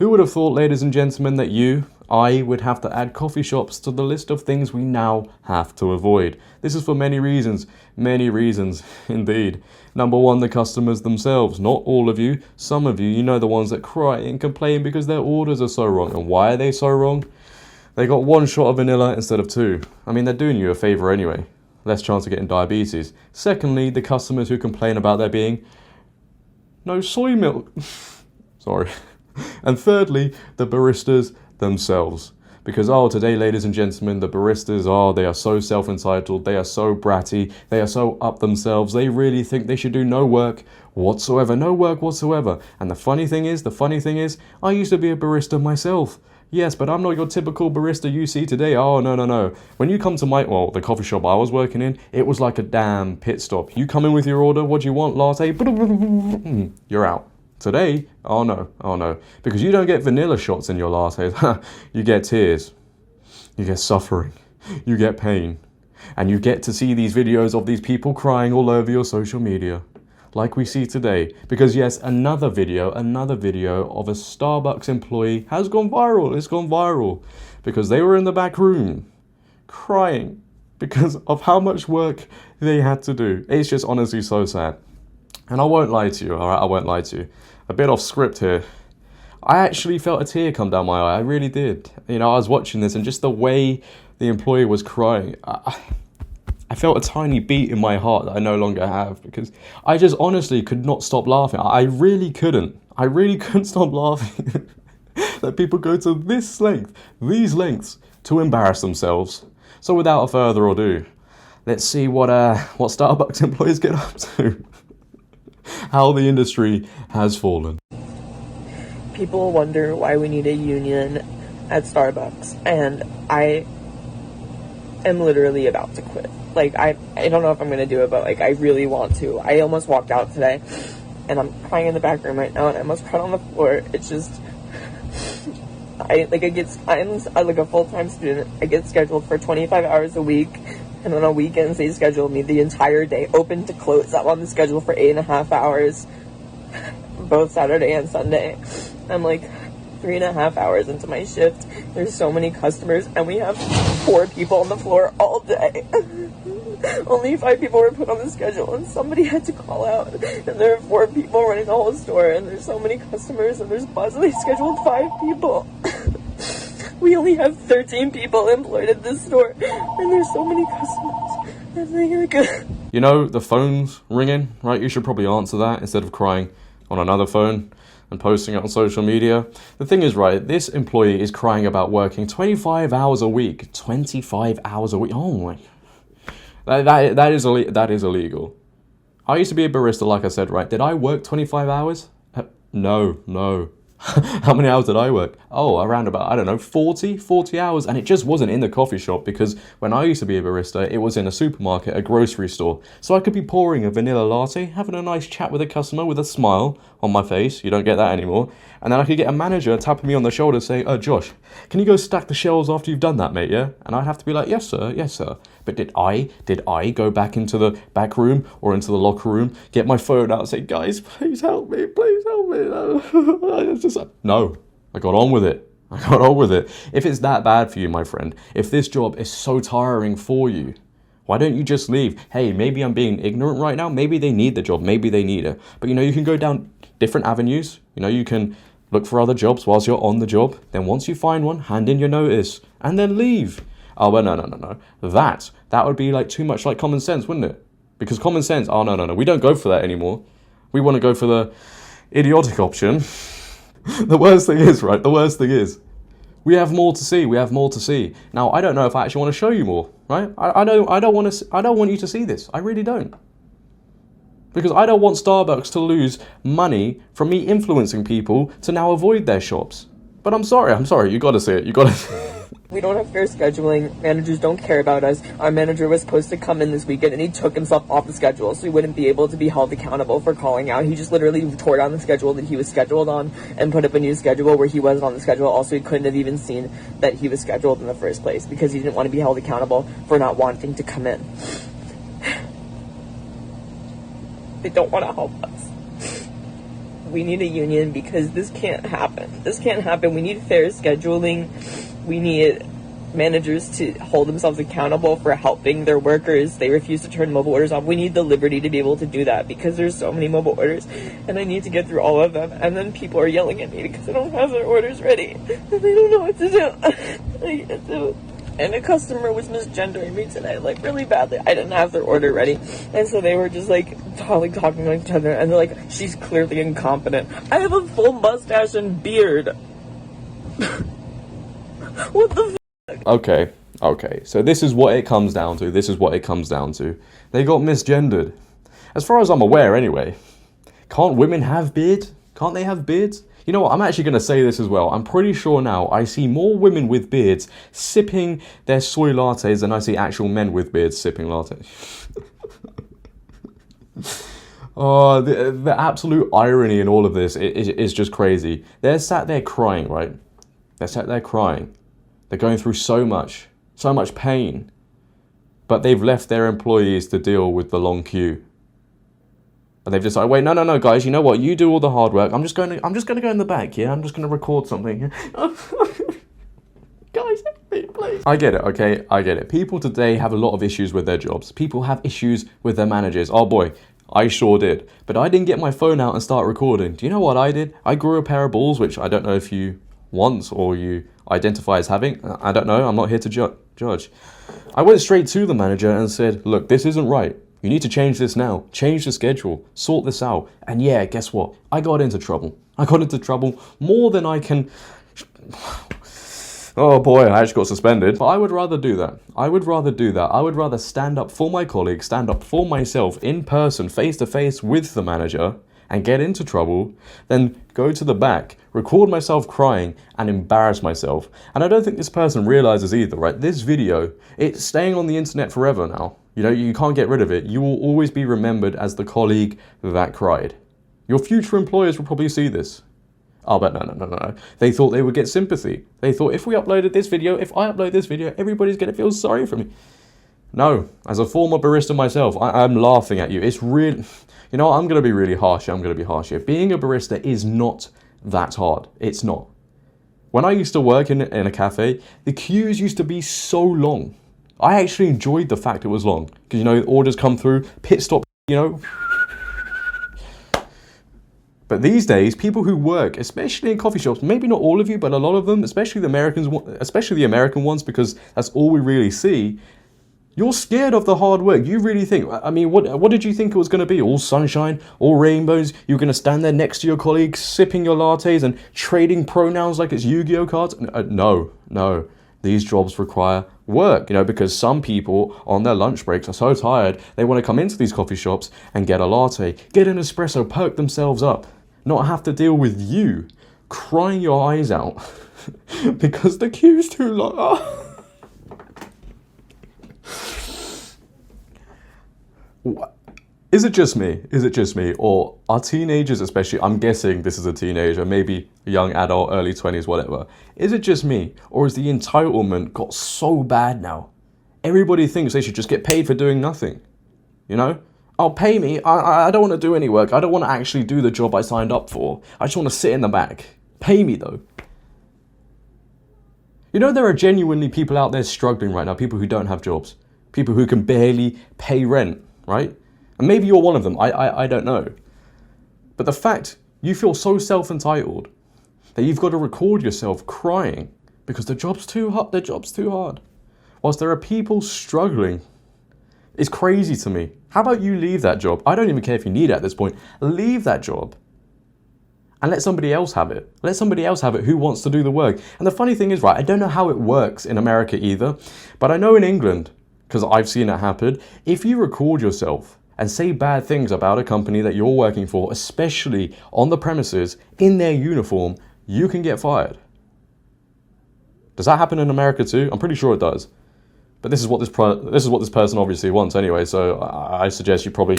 Who would have thought, ladies and gentlemen, that I would have to add coffee shops to the list of things we now have to avoid? This is for many reasons indeed. Number one, the customers themselves. Not all of you, some of you know the ones that cry and complain because their orders are so wrong. And why are they so wrong? They got one shot of vanilla instead of two. I mean, they're doing you a favor anyway. Less chance of getting diabetes. Secondly, the customers who complain about there being no soy milk. Sorry. And thirdly, the baristas themselves. Because, today, ladies and gentlemen, the baristas they are so self-entitled, they are so bratty, they are so up themselves, they really think they should do no work whatsoever. And the funny thing is, I used to be a barista myself. Yes, but I'm not your typical barista you see today. Oh, no. When you come to the coffee shop I was working in, it was like a damn pit stop. You come in with your order, what do you want, latte? You're out. Today, oh no, because you don't get vanilla shots in your lattes. You get tears, you get suffering, you get pain, and you get to see these videos of these people crying all over your social media, like we see today. Because yes, another video of a Starbucks employee has gone viral. It's gone viral because they were in the back room crying because of how much work they had to do. It's just honestly so sad. And I won't lie to you, alright? I won't lie to you. A bit off script here. I actually felt a tear come down my eye. I really did. I was watching this and just the way the employee was crying, I felt a tiny beat in my heart that I no longer have because I just honestly could not stop laughing. I really couldn't stop laughing. That people go to these lengths to embarrass themselves. So without further ado, let's see what Starbucks employees get up to. How the industry has fallen. People wonder why we need a union at Starbucks, and I am literally about to quit. I don't know if I'm going to do it, but I really want to. I almost walked out today, and I'm crying in the back room right now, and I almost cried on the floor. It's just, I'm a full-time student. I get scheduled for 25 hours a week. And on weekends, they schedule me the entire day, open to close. I'm on the schedule for 8.5 hours, both Saturday and Sunday. I'm 3.5 hours into my shift. There's so many customers, and we have 4 people on the floor all day. Only 5 people were put on the schedule, and somebody had to call out. And there are 4 people running the whole store, and there's so many customers, and there's possibly scheduled 5 people. We only have 13 people employed at this store, and there's so many customers. The phone's ringing, right? You should probably answer that instead of crying on another phone and posting it on social media. The thing is, right, this employee is crying about working 25 hours a week. 25 hours a week. Oh my. That is illegal. I used to be a barista, like I said, right? Did I work 25 hours? No. How many hours did I work? Around about, 40 hours. And it just wasn't in the coffee shop because when I used to be a barista, it was in a supermarket, a grocery store. So I could be pouring a vanilla latte, having a nice chat with a customer with a smile on my face. You don't get that anymore. And then I could get a manager tapping me on the shoulder saying, Josh, can you go stack the shelves after you've done that, mate, yeah? And I'd have to be like, yes, sir. But did I go back into the back room or into the locker room, get my phone out and say, guys, please help me. It's just no, I got on with it. If it's that bad for you, my friend, if this job is so tiring for you, why don't you just leave? Hey, maybe I'm being ignorant right now. Maybe they need the job. Maybe they need it. But, you can go down different avenues. You can look for other jobs whilst you're on the job. Then once you find one, hand in your notice and then leave. But no. That would be too much like common sense, wouldn't it? Because common sense, no. We don't go for that anymore. We want to go for the idiotic option. The worst thing is, we have more to see. Now, I don't know if I actually want to show you more, right? I don't want you to see this. I really don't. Because I don't want Starbucks to lose money from me influencing people to now avoid their shops. But I'm sorry, you gotta see it. We don't have fair scheduling. Managers don't care about us. Our manager was supposed to come in this weekend, and he took himself off the schedule, so he wouldn't be able to be held accountable for calling out. He just literally tore down the schedule that he was scheduled on and put up a new schedule where he wasn't on the schedule. Also, he couldn't have even seen that he was scheduled in the first place because he didn't want to be held accountable for not wanting to come in. They don't want to help us. we need a union because this can't happen. This can't happen. We need fair scheduling. We need managers to hold themselves accountable for helping their workers. They refuse to turn mobile orders off. We need the liberty to be able to do that because there's so many mobile orders and I need to get through all of them, and then people are yelling at me because I don't have their orders ready and they don't know what to do. I can't do it. And a customer was misgendering me today, like, really badly. I didn't have their order ready. And so they were just, like, talking to each other. And they're like, she's clearly incompetent. I have a full mustache and beard. What the Okay. So this is what it comes down to. They got misgendered. As far as I'm aware, anyway. Can't women have beards? Can't they have beards? You know what, I'm actually going to say this as well. I'm pretty sure now I see more women with beards sipping their soy lattes than I see actual men with beards sipping lattes. Oh, the absolute irony in all of this is just crazy. They're sat there crying, right? They're going through so much pain. But they've left their employees to deal with the long queue. And they've decided, wait, no, guys, you know what? You do all the hard work. I'm just going to go in the back, yeah? I'm just going to record something. Guys, help me, please. I get it, okay? I get it. People today have a lot of issues with their jobs. People have issues with their managers. Oh, boy, I sure did. But I didn't get my phone out and start recording. Do you know what I did? I grew a pair of balls, which I don't know if you want or you identify as having. I don't know. I'm not here to judge. I went straight to the manager and said, look, this isn't right. You need to change this now. Change the schedule. Sort this out. And yeah, guess what? I got into trouble. More than I can... Oh boy, I actually got suspended. But I would rather do that. I would rather stand up for my colleagues, stand up for myself in person, face to face with the manager, and get into trouble, than go to the back, record myself crying, and embarrass myself. And I don't think this person realizes either, right? This video, it's staying on the internet forever now. You know, you can't get rid of it. You will always be remembered as the colleague that cried. Your future employers will probably see this. Oh, but no. They thought they would get sympathy. They thought if I upload this video, everybody's going to feel sorry for me. No, as a former barista myself, I'm laughing at you. It's really... You know what, I'm going to be really harsh. here. Being a barista is not that hard. It's not. When I used to work in a cafe, the queues used to be so long. I actually enjoyed the fact it was long. Because, you know, orders come through, pit stop, you know. But these days, people who work, especially in coffee shops, maybe not all of you, but a lot of them, especially the American ones, because that's all we really see, you're scared of the hard work. You really think, I mean, what did you think it was going to be? All sunshine, all rainbows? You're going to stand there next to your colleagues, sipping your lattes and trading pronouns like it's Yu-Gi-Oh cards? No. These jobs require work, you know, because some people on their lunch breaks are so tired, they want to come into these coffee shops and get a latte, get an espresso, perk themselves up, not have to deal with you crying your eyes out because the queue's too long. Is it just me? Or are teenagers, especially, I'm guessing this is a teenager, maybe a young adult, early 20s, whatever. Is it just me? Or has the entitlement got so bad now? Everybody thinks they should just get paid for doing nothing. You know? Oh, pay me. I don't want to do any work. I don't want to actually do the job I signed up for. I just want to sit in the back. Pay me, though. You know, there are genuinely people out there struggling right now, people who don't have jobs. People who can barely pay rent, right? And maybe you're one of them, I don't know. But the fact you feel so self-entitled that you've got to record yourself crying because the job's too hard, whilst there are people struggling, is crazy to me. How about you leave that job? I don't even care if you need it at this point. Leave that job and let somebody else have it. Let somebody else have it who wants to do the work. And the funny thing is, right, I don't know how it works in America either, but I know in England, because I've seen it happen, if you record yourself and say bad things about a company that you're working for, especially on the premises, in their uniform, you can get fired. Does that happen in America too? I'm pretty sure it does. But this is what this person obviously wants anyway, so I suggest you probably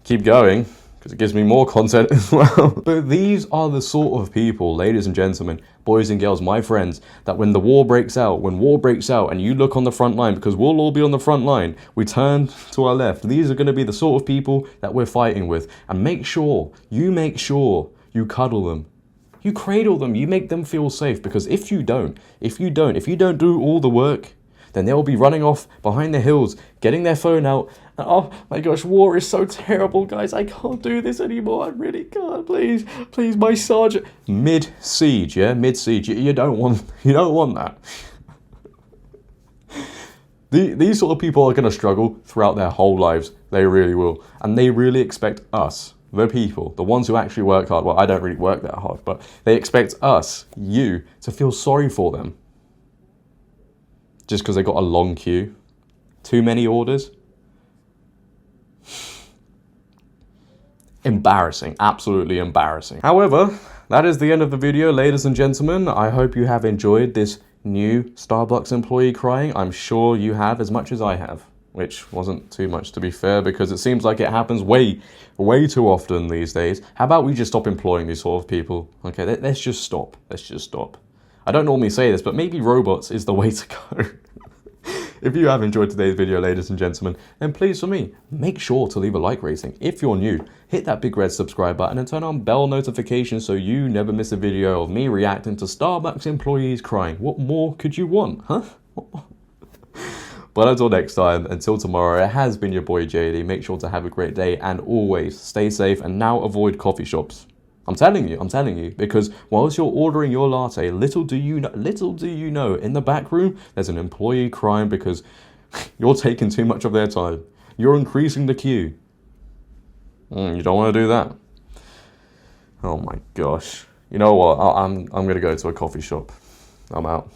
keep going, because it gives me more content as well. But these are the sort of people, ladies and gentlemen, boys and girls, my friends, that when war breaks out and you look on the front line, because we'll all be on the front line, we turn to our left. These are going to be the sort of people that we're fighting with. And make sure you you cuddle them, you cradle them, you make them feel safe. Because if you don't do all the work, then they'll be running off behind the hills, getting their phone out. And, oh my gosh, war is so terrible, guys. I can't do this anymore. I really can't. Please, my sergeant. Mid-siege, yeah? Mid-siege. You don't want that. These sort of people are going to struggle throughout their whole lives. They really will. And they really expect us, the people, the ones who actually work hard. Well, I don't really work that hard, but they expect us, you, to feel sorry for them. Just because they got a long queue. Too many orders. Embarrassing. Absolutely embarrassing. However, that is the end of the video, ladies and gentlemen. I hope you have enjoyed this new Starbucks employee crying. I'm sure you have, as much as I have. Which wasn't too much, to be fair, because it seems like it happens way too often these days. How about we just stop employing these sort of people? Okay, let's just stop. I don't normally say this, but maybe robots is the way to go. If you have enjoyed today's video, ladies and gentlemen, then please, for me, make sure to leave a like rating. If you're new, hit that big red subscribe button and turn on bell notifications so you never miss a video of me reacting to Starbucks employees crying. What more could you want, huh? But until next time, until tomorrow, it has been your boy JD. Make sure to have a great day and always stay safe and now avoid coffee shops. I'm telling you, because whilst you're ordering your latte, little do you know, in the back room, there's an employee crying because you're taking too much of their time. You're increasing the queue. You don't want to do that. Oh my gosh. You know what? I'm going to go to a coffee shop. I'm out.